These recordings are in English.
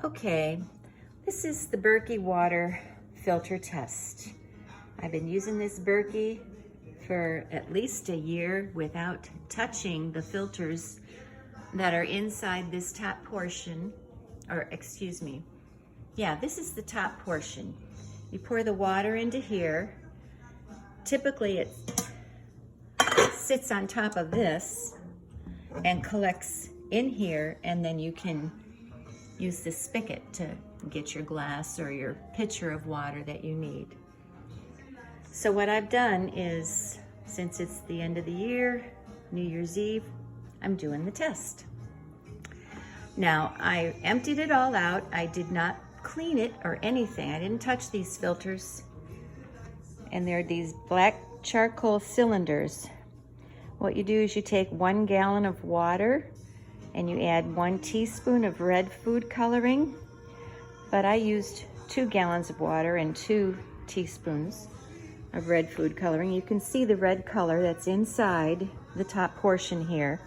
Okay, this is the Berkey water filter test. I've been using this Berkey for at least a year without touching the filters that are inside this top portion, or excuse me. Yeah, this is the top portion. You pour the water into here. Typically it sits on top of this and collects in here, and then you can use the spigot to get your glass or your pitcher of water that you need. So what I've done is, since it's the end of the year, New Year's Eve, I'm doing the test. Now, I emptied it all out. I did not clean it or anything. I didn't touch these filters. And they're these black charcoal cylinders. What you do is you take 1 gallon of water and you add 1 teaspoon of red food coloring. But I used 2 gallons of water and 2 teaspoons of red food coloring. You can see the red color that's inside the top portion here.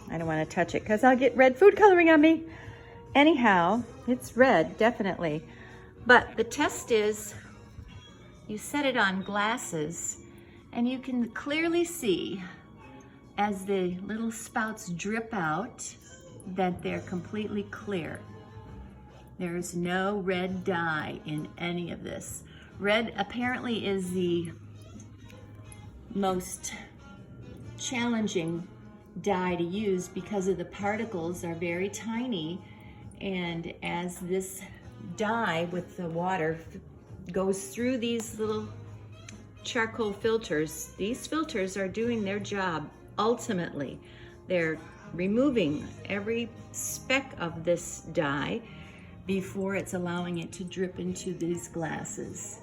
I don't want to touch it because I'll get red food coloring on me. Anyhow, it's red, definitely. But the test is, you set it on glasses and you can clearly see as the little spouts drip out that they're completely clear. There's no red dye in any of this. Red apparently is the most challenging dye to use because of the particles are very tiny, and as this dye with the water goes through these little charcoal filters, these filters are doing their job ultimately. They're removing every speck of this dye before it's allowing it to drip into these glasses.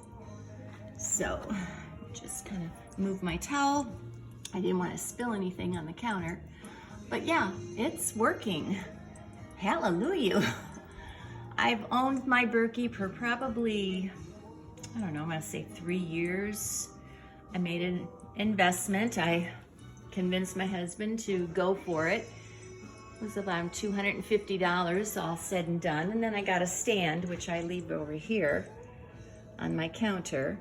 So just kind of move my towel. I didn't want to spill anything on the counter, but yeah, it's working. Hallelujah. I've owned my Berkey for probably, I don't know, I'm gonna say 3 years. I made an investment. I convinced my husband to go for it. It was around $250 all said and done. And then I got a stand, which I leave over here on my counter.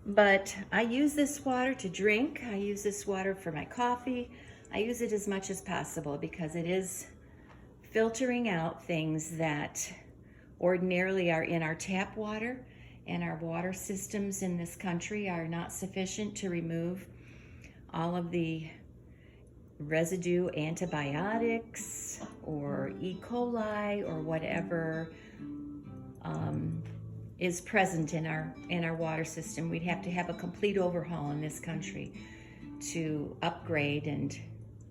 But I use this water to drink. I use this water for my coffee. I use it as much as possible because it is filtering out things that ordinarily are in our tap water, and our water systems in this country are not sufficient to remove all of the residue antibiotics or E. coli or whatever is present in our water system. We'd have to have a complete overhaul in this country to upgrade and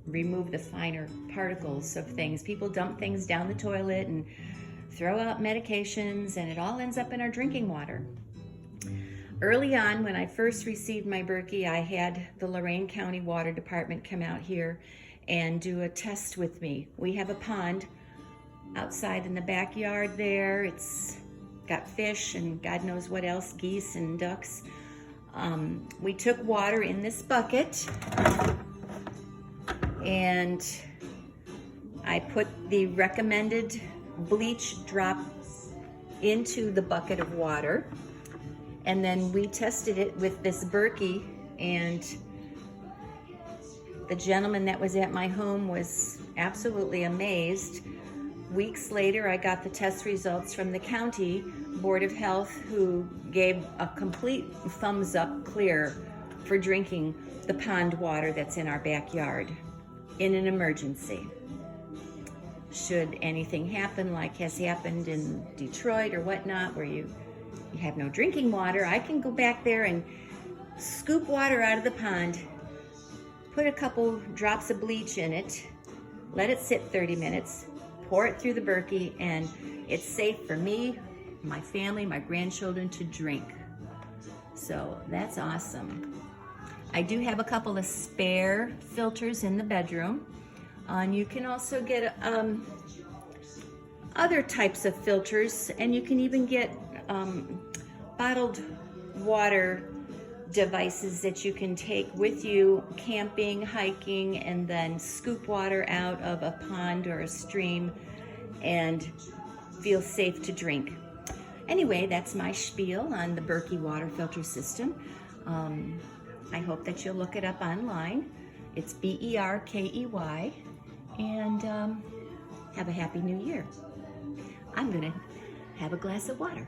remove the finer particles of things. People dump things down the toilet and throw out medications, and it all ends up in our drinking water. Early on, when I first received my Berkey, I had the Lorain County Water Department come out here and do a test with me. We have a pond outside in the backyard there. It's got fish and God knows what else, geese and ducks. We took water in this bucket and I put the recommended bleach drop into the bucket of water, and then we tested it with this Berkey, and the gentleman that was at my home was absolutely amazed. Weeks later, I got the test results from the county Board of Health, who gave a complete thumbs up clear for drinking the pond water that's in our backyard in an emergency. Should anything happen like has happened in Detroit or whatnot, where you have no drinking water, I can go back there and scoop water out of the pond, put a couple drops of bleach in it, let it sit 30 minutes, pour it through the Berkey, and it's safe for me, my family, my grandchildren to drink. So that's awesome. I do have a couple of spare filters in the bedroom. And you can also get other types of filters, and you can even get bottled water devices that you can take with you camping, hiking, and then scoop water out of a pond or a stream and feel safe to drink. Anyway, that's my spiel on the Berkey water filter system. I hope that you'll look it up online. It's Berkey, and have a happy new year. I'm gonna have a glass of water.